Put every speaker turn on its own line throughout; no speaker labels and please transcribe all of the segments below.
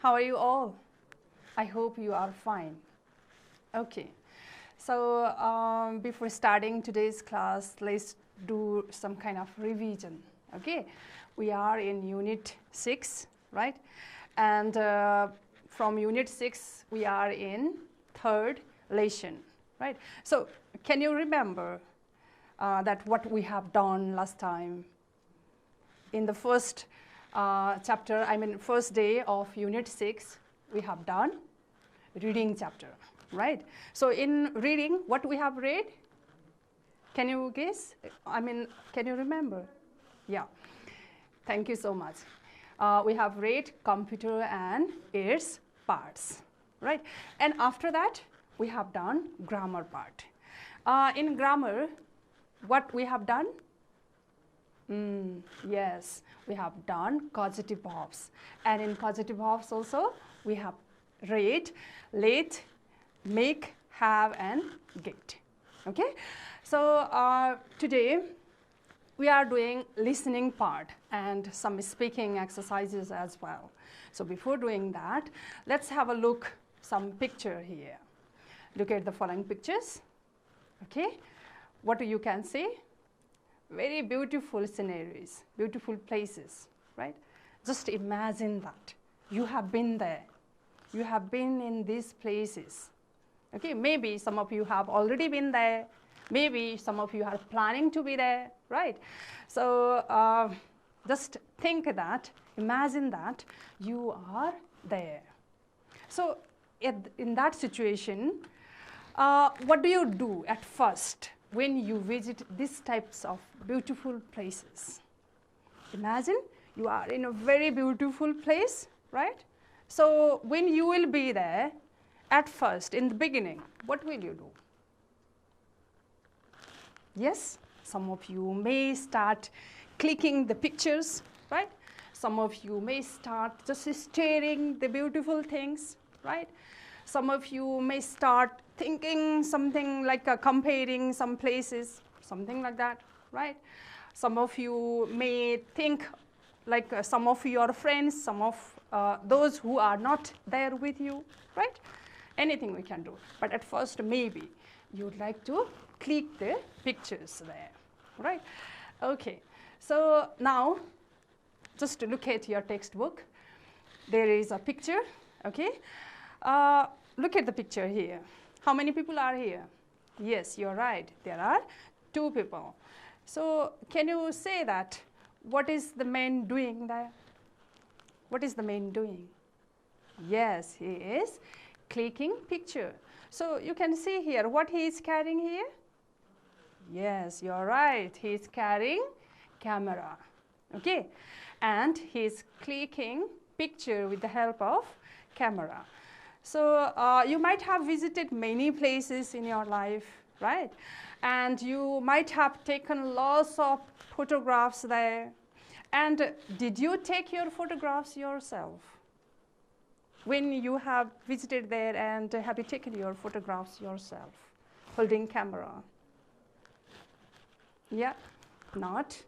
How are you all? I hope you are fine. Okay. So before starting today's class, let's do some kind of revision. Okay. We are in Unit 6, right? And from Unit 6, we are in third lesson, right? So can you remember that what we have done last time? In the first chapter, first day of Unit 6, we have done reading chapter, right? So in reading, what we have read? Can you guess? Can you remember? Yeah. Thank you so much. We have read computer and its parts, right? And after that, we have done grammar part. In grammar, what we have done? Yes, we have done causative verbs. And in causative verbs also, we have read, let, make, have, and get. Okay? So today, we are doing listening part and some speaking exercises as well. So before doing that, let's have a look some picture here. Look at the following pictures. Okay? What you can see? Very beautiful scenarios, beautiful places, right? Just imagine that. You have been there. You have been in these places. Okay, maybe some of you have already been there. Maybe some of you are planning to be there, right? So just think that, imagine that you are there. So in that situation, what do you do at first when you visit these types of beautiful places? Imagine you are in a very beautiful place, right? So when you will be there, at first, in the beginning, what will you do? Yes, some of you may start clicking the pictures, right? Some of you may start just staring the beautiful things, right? Some of you may start thinking something like comparing some places, something like that, right? Some of you may think like some of your friends, some of those who are not there with you, right? Anything we can do. But at first, maybe you would like to click the pictures there, right? Okay. So now, just to look at your textbook. There is a picture, okay? Look at the picture here. How many people are here? Yes, you're right. There are 2 people. So can you say that what is the man doing there? What is the man doing? Yes, he is clicking picture. So you can see here what he is carrying here. Yes, you're right. He is carrying camera. Okay, and he is clicking picture with the help of camera. So you might have visited many places in your life, right? And you might have taken lots of photographs there. And did you take your photographs yourself? When you have visited there, and have you taken your photographs yourself, holding camera? Yeah, not.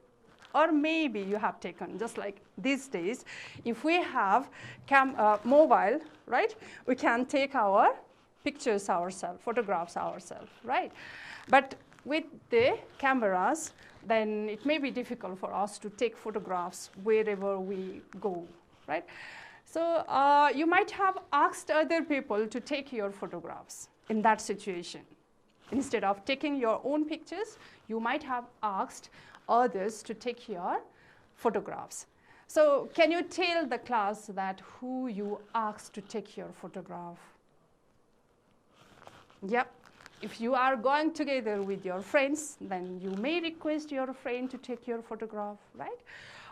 Or maybe you have taken, just like these days, if we have mobile, right, we can take our pictures ourselves, photographs ourselves, right? But with the cameras, then it may be difficult for us to take photographs wherever we go, right? So you might have asked other people to take your photographs in that situation. Instead of taking your own pictures, you might have asked others to take your photographs. So can you tell the class that who you asked to take your photograph? Yep. If you are going together with your friends, then you may request your friend to take your photograph, right?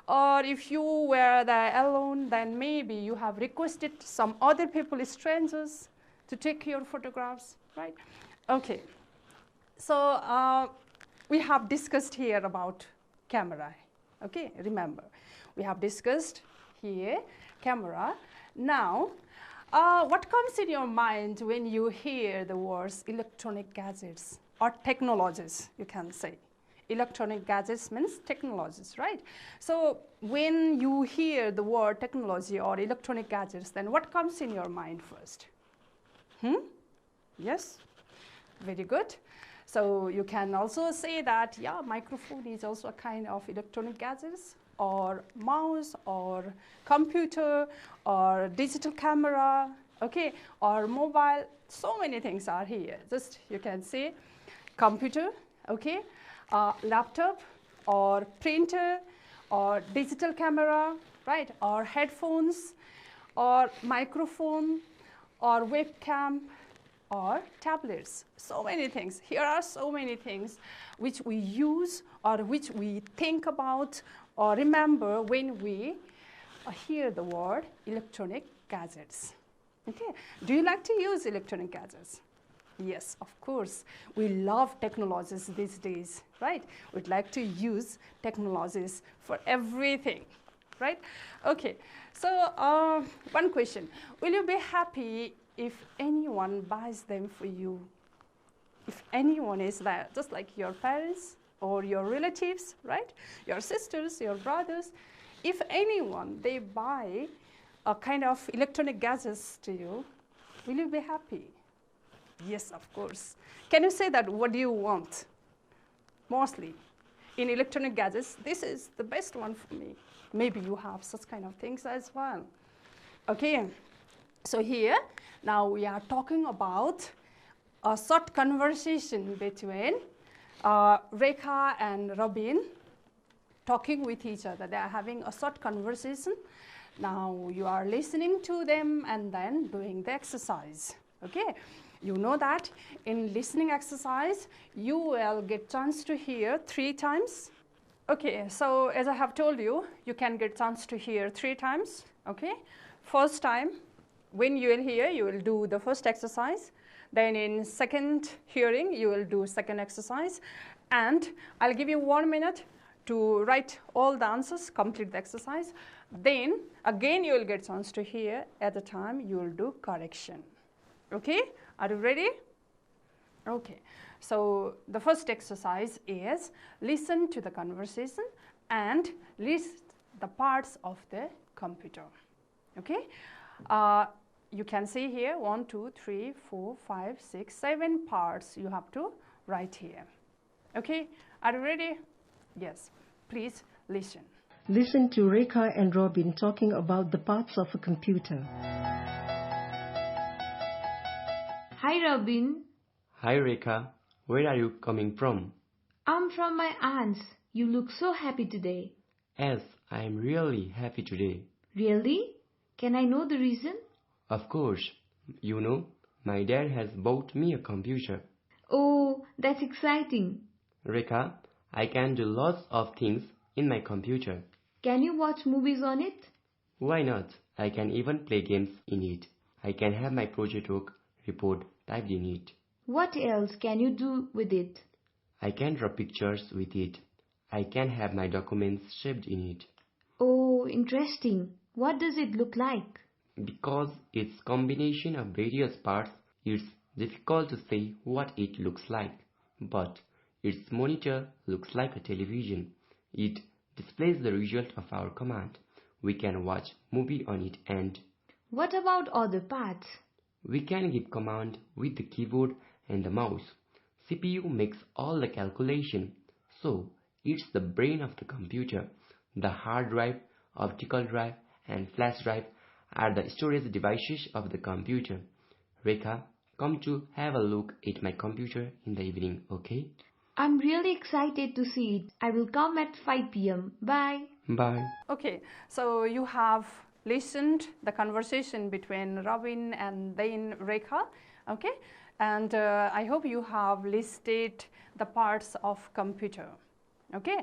Or if you were there alone, then maybe you have requested some other people, strangers, to take your photographs, right? Okay. So we have discussed here about camera, okay? Remember, we have discussed here camera. Now, what comes in your mind when you hear the words electronic gadgets or technologies, you can say? Electronic gadgets means technologies, right? So when you hear the word technology or electronic gadgets, then what comes in your mind first? Yes, very good. So you can also say that, yeah, microphone is also a kind of electronic gadgets, or mouse, or computer, or digital camera, okay, or mobile. So many things are here. Just you can say computer, okay, laptop, or printer, or digital camera, right, or headphones, or microphone, or webcam, or tablets. So many things. Here are so many things which we use or which we think about or remember when we hear the word electronic gadgets. Okay. Do you like to use electronic gadgets? Yes, of course. We love technologies these days, right? We'd like to use technologies for everything, right? Okay. So one question. Will you be happy if anyone buys them for you? If anyone is there, just like your parents or your relatives, right? Your sisters, your brothers, if anyone, they buy a kind of electronic gadgets to you, will you be happy? Yes, of course. Can you say that what do you want? Mostly in electronic gadgets, this is the best one for me. Maybe you have such kind of things as well. Okay. So here, now we are talking about a short conversation between Rekha and Robin, talking with each other. They are having a short conversation. Now you are listening to them and then doing the exercise. Okay. You know that in listening exercise, you will get chance to hear 3 times. Okay. So as I have told you, you can get chance to hear 3 times. Okay. First time, when you will hear, you will do the first exercise. Then in second hearing, you will do second exercise. And I'll give you 1 minute to write all the answers, complete the exercise. Then again, you will get chance to hear. At the time, you will do correction. Okay? Are you ready? Okay. So the first exercise is listen to the conversation and list the parts of the computer. Okay? You can see here 1, 2, 3, 4, 5, 6, 7 parts you have to write here. Okay, are you ready? Yes, please listen.
Listen to Rekha and Robin talking about the parts of a computer.
Hi Robin.
Hi Rekha, where are you coming from?
I'm from my aunt's. You look so happy today.
Yes, I am really happy today.
Really? Can I know the reason?
Of course. You know, my dad has bought me a computer.
Oh, that's exciting.
Rekha, I can do lots of things in my computer.
Can you watch movies on it?
Why not? I can even play games in it. I can have my project work report typed in it.
What else can you do with it?
I can draw pictures with it. I can have my documents saved in it.
Oh, interesting. What does it look like?
Because it's combination of various parts, it's difficult to say what it looks like. But its monitor looks like a television. It displays the result of our command. We can watch movie on it and...
What about other parts?
We can give command with the keyboard and the mouse. CPU makes all the calculation. So, it's the brain of the computer. The hard drive, optical drive and flash drive are the storage devices of the computer. Rekha, come to have a look at my computer in the evening, okay?
I'm really excited to see it. I will come at 5 p.m. Bye.
Bye.
Okay, so you have listened the conversation between Robin and then Rekha, okay? And I hope you have listed the parts of computer, okay?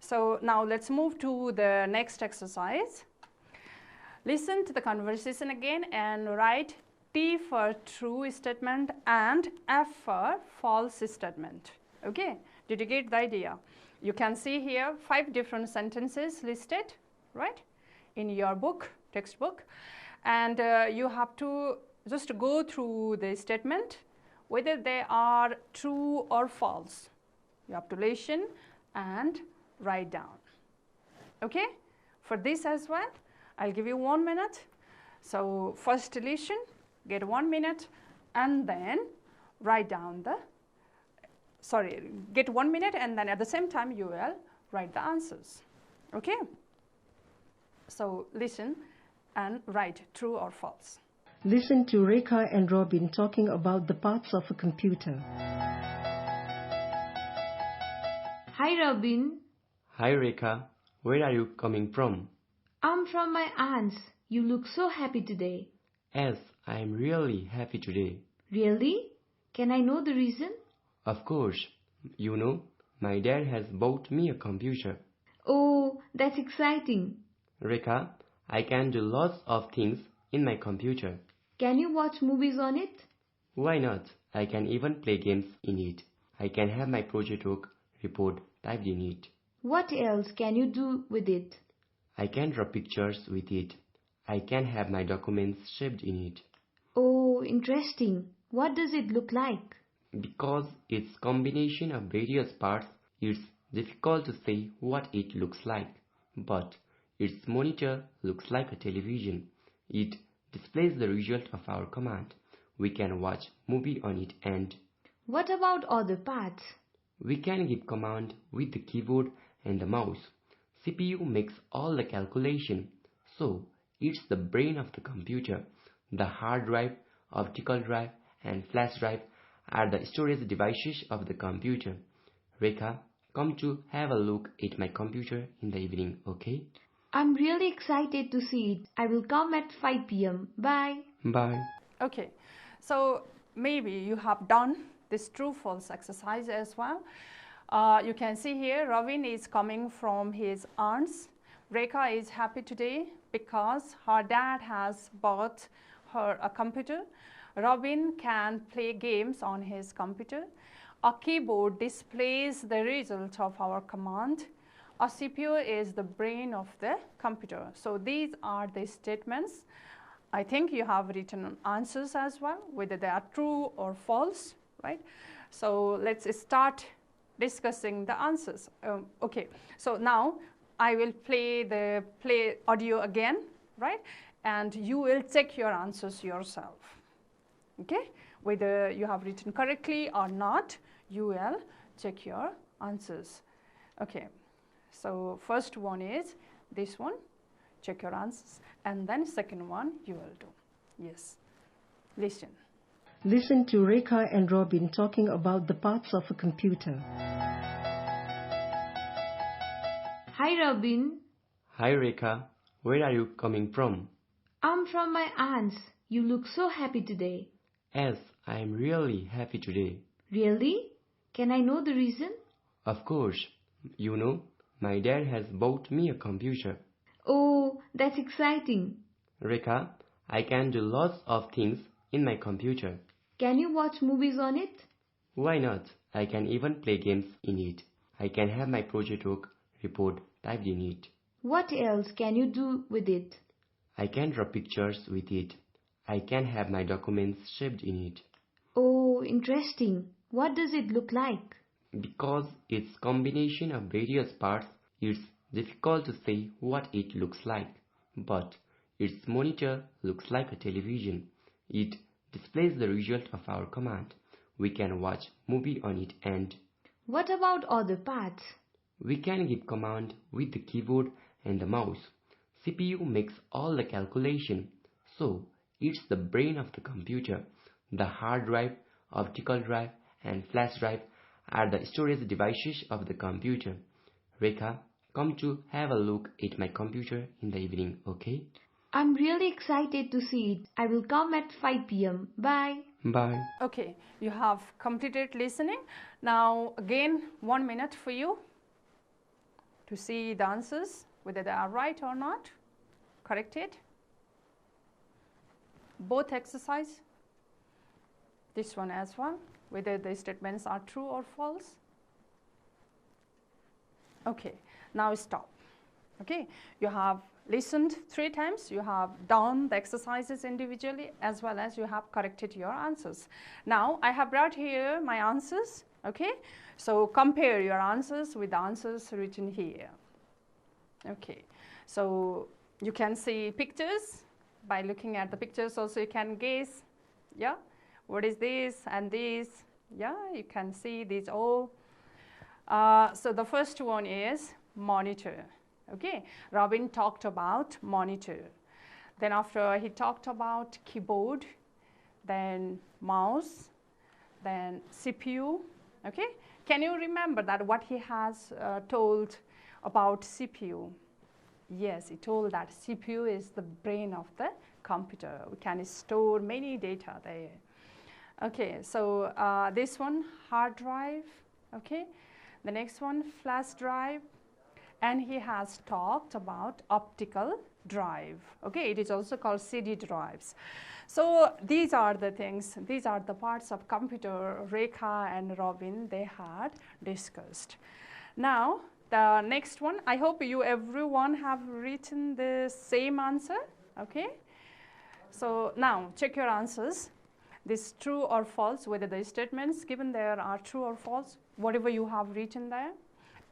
So now let's move to the next exercise. Listen to the conversation again and write T for true statement and F for false statement. Okay, did you get the idea? You can see here 5 different sentences listed, right, in your book, textbook. And you have to just go through the statement, whether they are true or false. You have to listen, and write down. Okay? For this as well, I'll give you 1 minute. So first listen, get 1 minute, and then write down the, get 1 minute, and then at the same time you will write the answers. Okay? So listen and write true or false.
Listen to Rekha and Robin talking about the parts of a computer.
Hi Robin,
Hi Rekha, where are you coming from?
I'm from my aunt's. You look so happy today.
Yes, I am really happy today.
Really? Can I know the reason?
Of course, you know, my dad has bought me a computer.
Oh, that's exciting.
Rekha, I can do lots of things in my computer.
Can you watch movies on it?
Why not? I can even play games in it. I can have my project work report typed in it.
What else can you do with it?
I can draw pictures with it. I can have my documents saved in it.
Oh, interesting. What does it look like?
Because it's combination of various parts, it's difficult to say what it looks like. But its monitor looks like a television. It displays the result of our command. We can watch movie on it, and
What about other parts?
we can give command with the keyboard and the mouse. CPU makes all the calculation, so it's the brain of the computer. The hard drive, optical drive, and flash drive are the storage devices of the computer. Rekha, come to have a look at my computer in the evening, okay?
I'm really excited to see it. I will come at 5 p.m. Bye.
Bye.
Okay, so maybe you have done this true false exercise as well. You can see here Robin is coming from his aunt's. Rekha is happy today because her dad has bought her a computer. Robin can play games on his computer. A keyboard displays the result of our command. A CPU is the brain of the computer. So these are the statements. I think you have written answers as well, whether they are true or false, right? So let's start discussing the answers. Okay, so now I will play the audio again, right? And you will check your answers yourself. Okay, whether you have written correctly or not, you will check your answers. Okay, so first one is this one, check your answers, and then second one you will do. Yes, listen.
Listen to Rekha and Robin talking about the parts of a computer.
Hi Robin,
Hi Rekha, where are you coming from?
I'm from my aunt's. You look so happy today.
Yes, I am really happy today.
Really? Can I know the reason?
Of course, you know, my dad has bought me a computer.
Oh, that's exciting.
Rekha, I can do lots of things in my computer.
Can you watch movies on it?
Why not? I can even play games in it. I can have my project work report typed in it.
What else can you do with it?
I can draw pictures with it. I can have my documents saved in it.
Oh, interesting. What does it look like?
Because it's combination of various parts, it's difficult to say what it looks like. But its monitor looks like a television. It displays the result of our command. We can watch movie on it, and
What about other parts?
we can give command with the keyboard and the mouse. CPU makes all the calculation, so it's the brain of the computer. The hard drive, optical drive, and flash drive are the storage devices of the computer. Rekha, come to have a look at my computer in the evening, okay?
I'm really excited to see it. I will come at 5 p.m. Bye.
Bye.
Okay, you have completed listening. Now again 1 minute for you to see the answers, whether they are right or not, corrected. Both exercise, this one as well, whether the statements are true or false. Okay, now stop. Okay, you have listened 3 times, you have done the exercises individually, as well as you have corrected your answers. Now I have brought here my answers Okay, so compare your answers with the answers written here. Okay, so you can see pictures. By looking at the pictures also you can guess, yeah, what is this and this. Yeah, you can see these all. So the first one is monitor. Okay, Robin talked about monitor. Then after he talked about keyboard, then mouse, then CPU. Okay, can you remember that what he has told about CPU? Yes, he told that CPU is the brain of the computer. We can store many data there. Okay, so this one, hard drive. Okay, the next one, flash drive. And he has talked about optical drive. Okay, it is also called CD drives. So these are the things, these are the parts of computer Rekha and Robin they had discussed. Now the next one, I hope you everyone have written the same answer. Okay, so now check your answers. This true or false, whether the statements given there are true or false, whatever you have written there,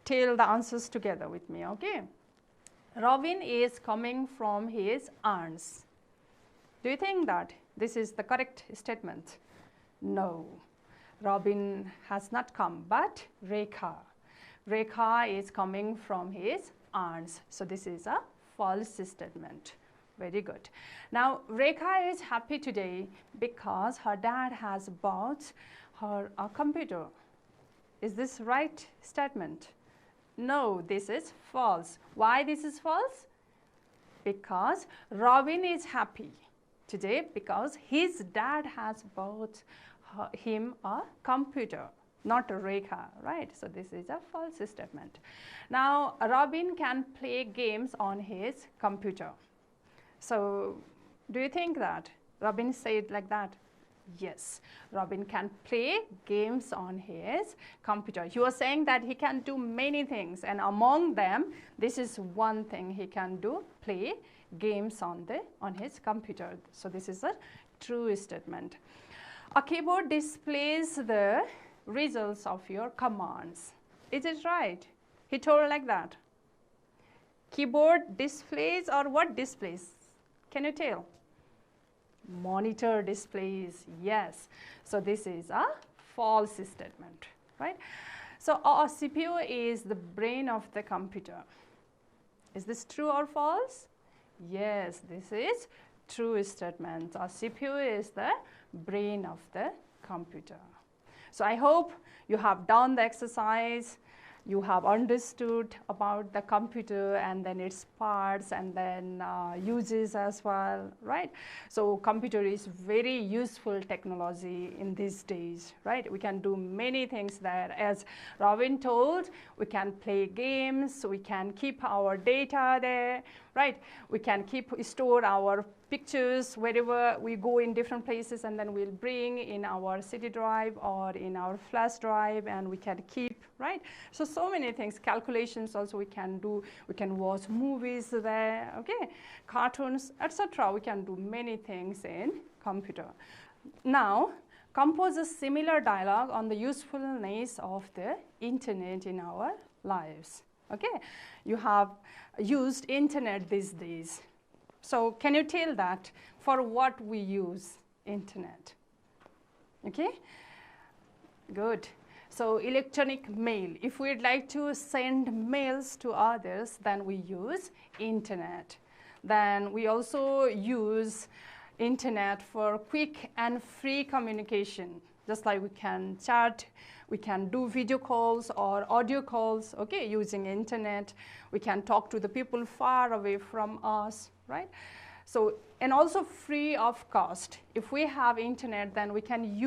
tell the answers together with me. Okay, Robin is coming from his aunts. Do you think that this is the correct statement? No, Robin has not come, but Rekha is coming from his aunts. So this is a false statement. Very good. Now Rekha is happy today because her dad has bought her a computer. Is this right statement? No, this is false. Why this is false? Because Robin is happy today because his dad has bought him a computer, not Rekha, right? So this is a false statement. Now Robin can play games on his computer. So do you think that Robin said like that? Yes, Robin can play games on his computer. He was saying that he can do many things, and among them this is one thing he can do, play games on his computer. So this is a true statement. A keyboard displays the results of your commands. Is it right? He told like that. Keyboard displays, or what displays? Can you tell? Monitor displays, yes. So this is a false statement, right? So a CPU is the brain of the computer. Is this true or false? Yes, this is true statement. A CPU is the brain of the computer. So I hope you have done the exercise. You have understood about the computer and then its parts and then uses as well, right? So computer is very useful technology in these days, right? We can do many things there. As Robin told, we can play games, we can keep our data there, right? We can store our pictures wherever we go in different places, and then we'll bring in our CD drive or in our flash drive, and we can keep, right? So many things, calculations also we can do. We can watch movies there, okay, cartoons, etc. We can do many things in computer. Now compose a similar dialogue on the usefulness of the internet in our lives. Okay, you have used internet these days. So can you tell that for what we use internet? Okay, good. So electronic mail, if we'd like to send mails to others, then we use internet. Then we also use internet for quick and free communication. Just like we can chat, we can do video calls or audio calls, okay, using internet. We can talk to the people far away from us, right? So, and also free of cost. If we have internet, then we can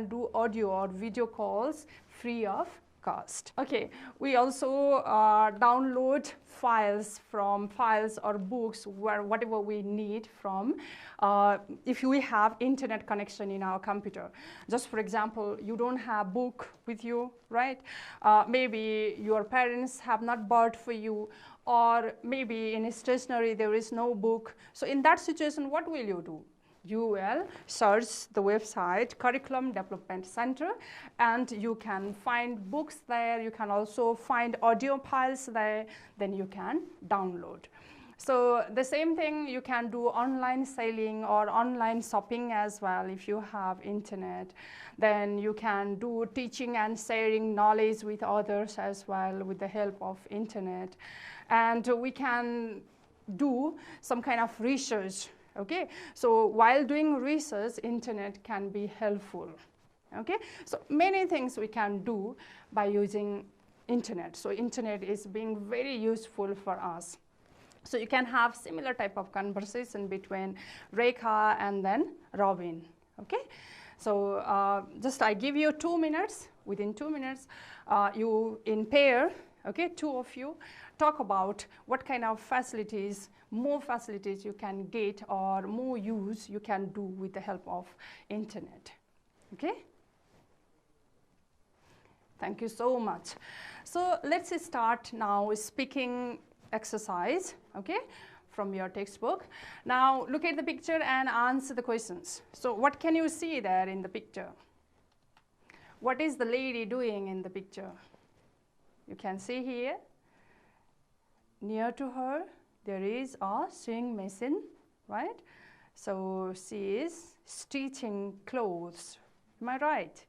do audio or video calls free of cost. Okay, we also download files or books, whatever we need from, if we have internet connection in our computer. Just for example, you don't have book with you, right? Maybe your parents have not bought for you, or maybe in stationery there is no book. So in that situation, what will you do? You will search the website Curriculum Development Center, and you can find books there. You can also find audio files there. Then you can download. So the same thing, you can do online selling or online shopping as well if you have internet. Then you can do teaching and sharing knowledge with others as well with the help of internet. And we can do some kind of research. Okay, so while doing research, internet can be helpful. Okay, so many things we can do by using internet. So internet is being very useful for us. So you can have similar type of conversation between Rekha and then Robin. Okay, so just I give you 2 minutes. Within 2 minutes, you in pair, okay, 2 of you, talk about what kind of facilities, more facilities you can get or more use you can do with the help of internet. Okay? Thank you so much. So let's start now speaking exercise, okay, from your textbook. Now look at the picture and answer the questions. So what can you see there in the picture? What is the lady doing in the picture? You can see here. Near to her, there is a sewing machine, right? So she is stitching clothes. Am I right?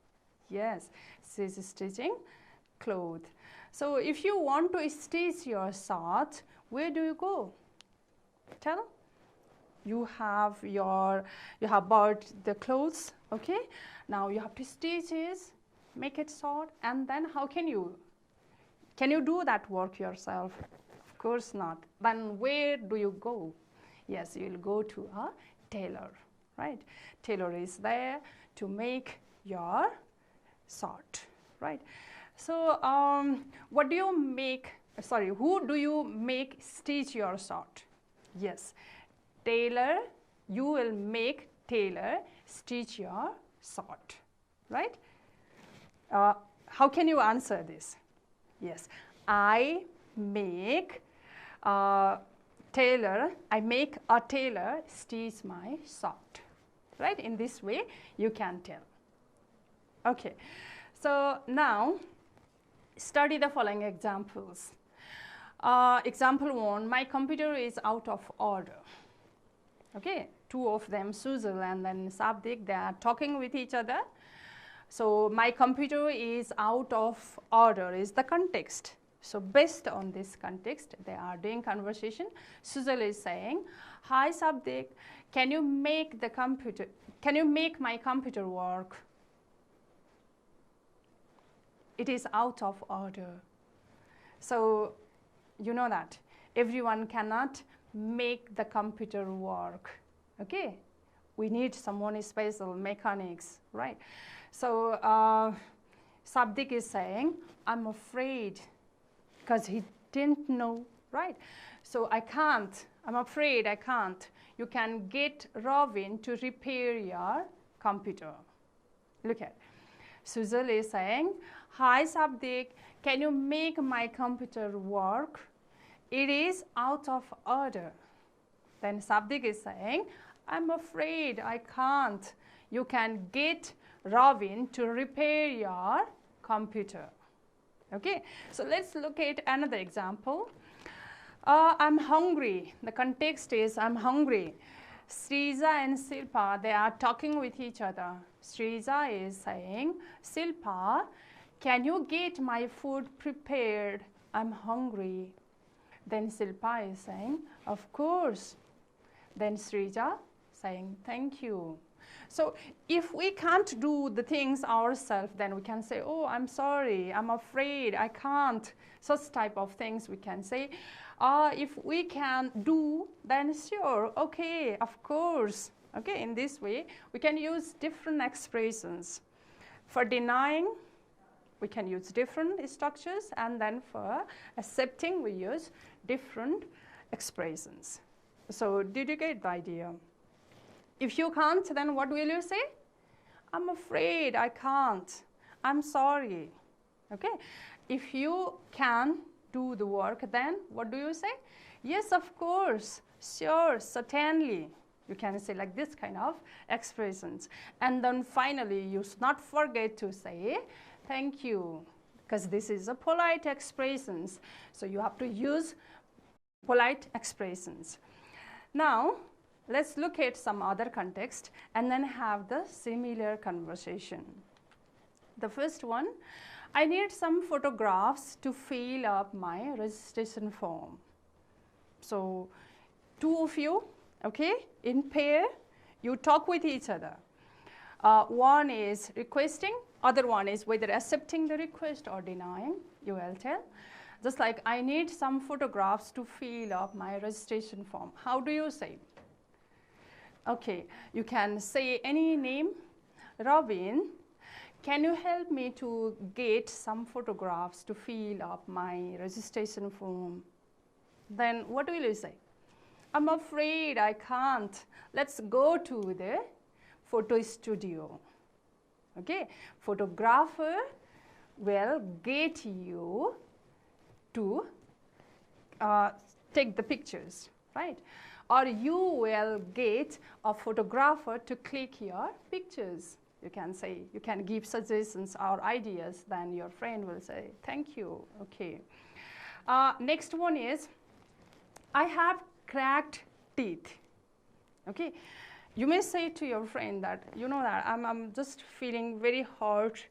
Yes, she is stitching clothes. So if you want to stitch your shirt, where do you go? Tell. You have bought the clothes, okay? Now you have to stitch it, make it short, and then how can you do that work yourself? Of course not. Then where do you go? Yes, you will go to a tailor, right? Tailor is there to make your shirt, right? So what do you make, sorry, who do you make stitch your shirt? Yes, tailor, you will make tailor stitch your shirt, right? How can you answer this? Yes, I make a tailor stitch my shirt, right? In this way, you can tell. Okay, so now study the following examples. Example 1, my computer is out of order. Okay, 2 of them, Sujal and then Sabdik, they are talking with each other. So my computer is out of order is the context. So based on this context, they are doing conversation. Sujal is saying, hi Sabdik, can you make my computer work? It is out of order. So you know that everyone cannot make the computer work. Okay, we need someone special, mechanics, right? So Sabdik is saying, I'm afraid, because he didn't know, right? So I can't, I'm afraid I can't. You can get Robin to repair your computer. Look at, Sujal is saying, hi Sabdik, can you make my computer work? It is out of order. Then Sabdik is saying, I'm afraid I can't. You can get Robin to repair your computer. Okay, so let's look at another example. I'm hungry. The context is I'm hungry. Sriza and Silpa, they are talking with each other. Sriza is saying, Silpa, can you get my food prepared? I'm hungry. Then Silpa is saying, of course. Then Sriza saying, thank you. So if we can't do the things ourselves, then we can say, oh, I'm sorry, I'm afraid, I can't. Such type of things we can say. If we can do, then sure, okay, of course. Okay, in this way, we can use different expressions. For denying, we can use different structures, and then for accepting, we use different expressions. So did you get the idea? If you can't, then what will you say? I'm afraid I can't. I'm sorry. Okay. If you can do the work, then what do you say? Yes, of course. Sure, certainly. You can say like this kind of expressions. And then finally, you should not forget to say thank you, because this is a polite expressions. So you have to use polite expressions. Now, let's look at some other context and then have the similar conversation. The first one, I need some photographs to fill up my registration form. So, two of you, okay, in pair, you talk with each other. One is requesting, other one is whether accepting the request or denying, you will tell. Just like, I need some photographs to fill up my registration form. How do you say? Okay, you can say any name. Robin, can you help me to get some photographs to fill up my registration form? Then what will you say? I'm afraid I can't. Let's go to the photo studio. Okay, photographer will get you to take the pictures, right? Or you will get a photographer to click your pictures. You can say, you can give suggestions or ideas, then your friend will say, thank you, okay. Next one is, I have cracked teeth, okay. You may say to your friend that, you know that I'm just feeling very hurt,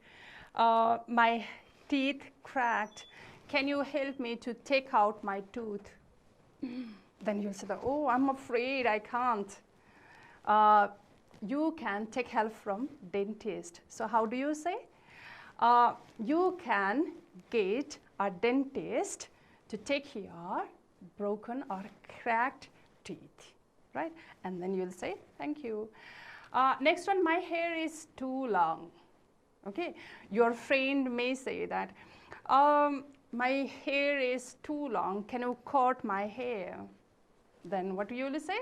my teeth cracked, can you help me to take out my tooth? Then you'll say that, oh, I'm afraid I can't. You can take help from dentist. So how do you say? You can get a dentist to take your broken or cracked teeth, right? And then you'll say, thank you. Next one, my hair is too long. Okay, your friend may say that, my hair is too long, can you cut my hair? Then what you will say?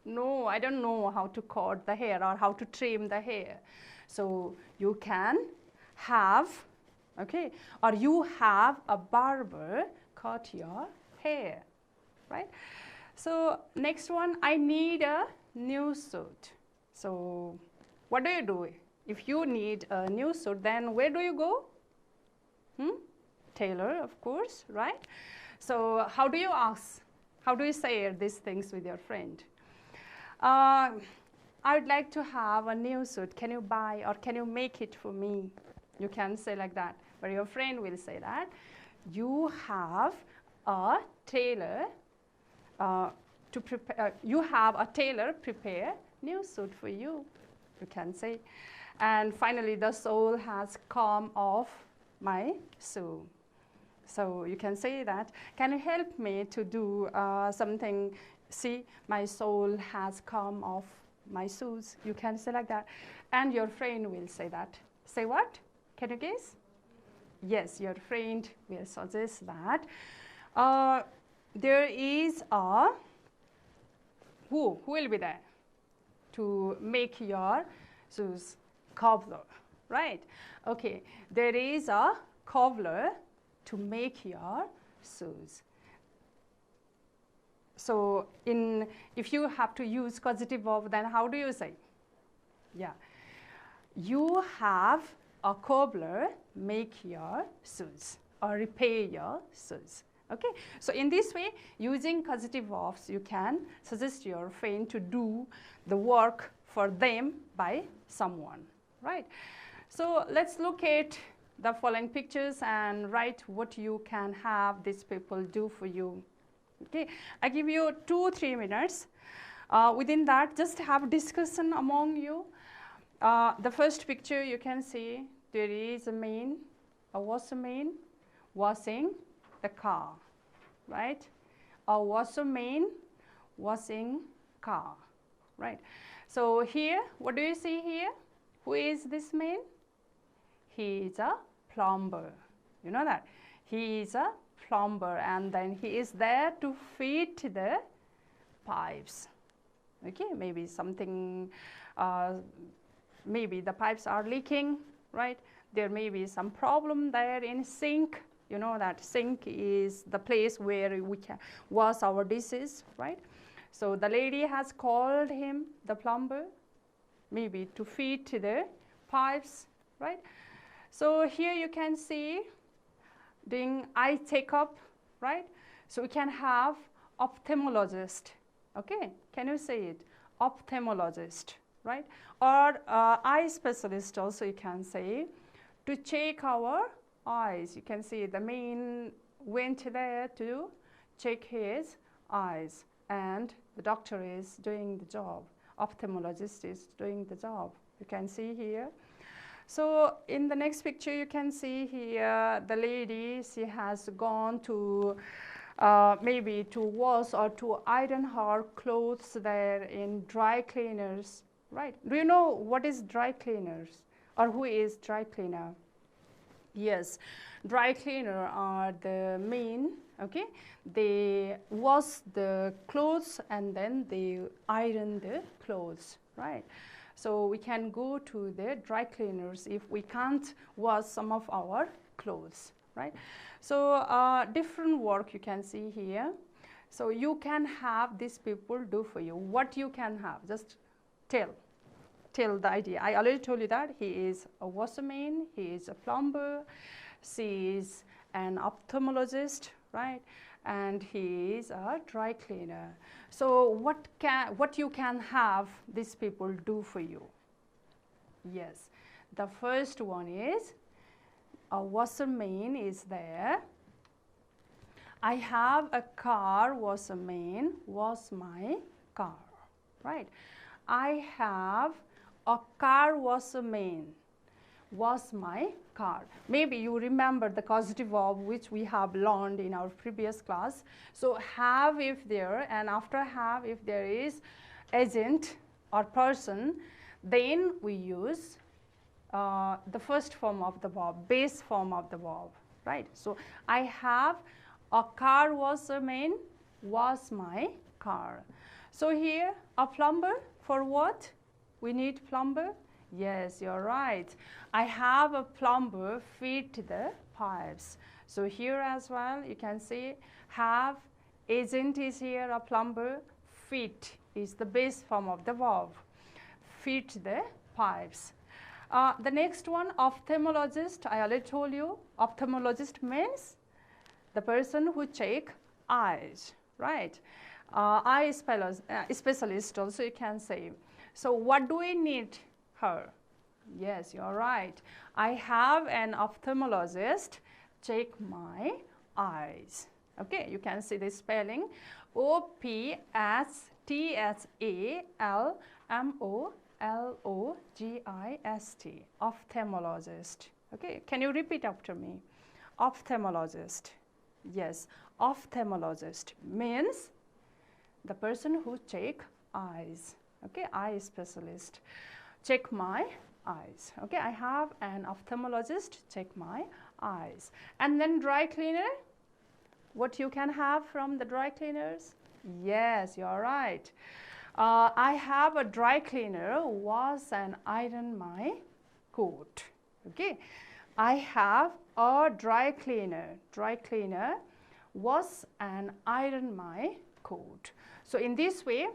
No, I don't know how to cut the hair or how to trim the hair. So you can have, okay, or you have a barber cut your hair, right? So next one, I need a new suit. So what do you do? If you need a new suit, then where do you go? Tailor, of course, right? So how do you ask? How do you say these things with your friend? I would like to have a new suit. Can you buy or can you make it for me? You can say like that. But your friend will say that you have a tailor to prepare. You have a tailor prepare new suit for you. You can say. And finally, the sole has come off my shoe. So you can say that, can you help me to do something? See, my sole has come off my shoes. You can say like that. And your friend will say that. Say what? Can you guess? Yes, your friend will suggest that. There is a, who will be there to make your shoes? Cobbler, right? Okay, there is a cobbler to make your shoes. So if you have to use causative verb, then how do you say? Yeah, you have a cobbler make your shoes or repair your shoes. Okay, so in this way, using causative verbs, you can suggest your friend to do the work for them by someone, right? So let's look at the following pictures and write what you can have these people do for you. Okay, I give you 2-3 minutes. Within that, just have discussion among you. The first picture you can see, there is a man, a washerman washing the car, right? A washerman washing car, right? So here, what do you see here? Who is this man? He is a plumber. You know that? He is a plumber, and then he is there to fit the pipes. Okay, maybe something, maybe the pipes are leaking, right? There may be some problem there in sink. You know that sink is the place where we can wash our dishes, right? So the lady has called him, the plumber, maybe to feed the pipes, right? So here you can see doing eye checkup, right? So we can have ophthalmologist, okay? Can you say it? Ophthalmologist, right? Or eye specialist also you can say, to check our eyes. You can see the man went there to check his eyes, and the doctor is doing the job. Ophthalmologist is doing the job. You can see here. So in the next picture you can see here the lady, she has gone to maybe to wash or to iron her clothes there in dry cleaners, right? Do you know what is dry cleaners, or who is dry cleaner? Yes, dry cleaner are the men, okay? They wash the clothes and then they iron the clothes, right? So we can go to the dry cleaners if we can't wash some of our clothes, right? So different work you can see here. So you can have these people do for you. What you can have, just tell the idea. I already told you that he is a washerman, he is a plumber, she is an ophthalmologist, right? And he is a dry cleaner. So what you can have these people do for you? Yes, the first one is a washerman is there. I have a car, washerman wash my car, right? I have a car washerman wash my car. Maybe you remember the causative verb which we have learned in our previous class. So have if there, and after have if there is agent or person, then we use the first form of the verb, base form of the verb, right? So I have a car washerman wash my car. So here a plumber, for what? We need plumber. Yes, you're right. I have a plumber fit the pipes. So here as well you can see have, agent is here, a plumber, fit is the base form of the verb, fit the pipes. The next one, ophthalmologist, I already told you, ophthalmologist means the person who check eyes, right? Eye specialist also you can say. So what do we need her? Yes, you're right. I have an ophthalmologist check my eyes. Okay, you can see the spelling ophthalmologist, ophthalmologist. Okay, can you repeat after me? Ophthalmologist. Yes, ophthalmologist means the person who check eyes. Okay, eye specialist, check my eyes. Okay, I have an ophthalmologist check my eyes. And then dry cleaner, what you can have from the dry cleaners? Yes, you're right. I have a dry cleaner wash and iron my coat. Okay, I have a dry cleaner wash and iron my coat. So in this way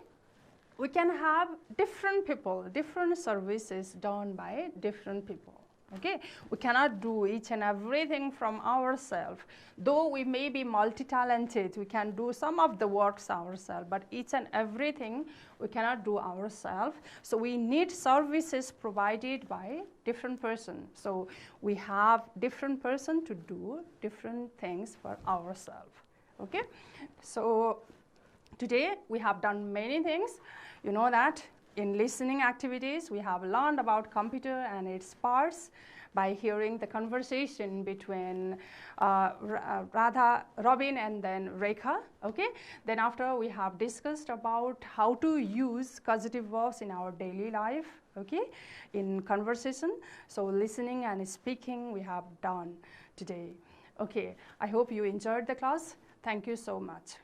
we can have different people, different services done by different people. Okay, we cannot do each and everything from ourselves. Though we may be multi-talented, we can do some of the works ourselves, but each and everything we cannot do ourselves. So we need services provided by different person. So we have different person to do different things for ourselves. Okay, so today we have done many things. You know that in listening activities we have learned about computer and its parts by hearing the conversation between Robin and then Rekha. Okay, then after we have discussed about how to use causative verbs in our daily life, okay, in conversation. So listening and speaking we have done today. Okay, I hope you enjoyed the class. Thank you so much.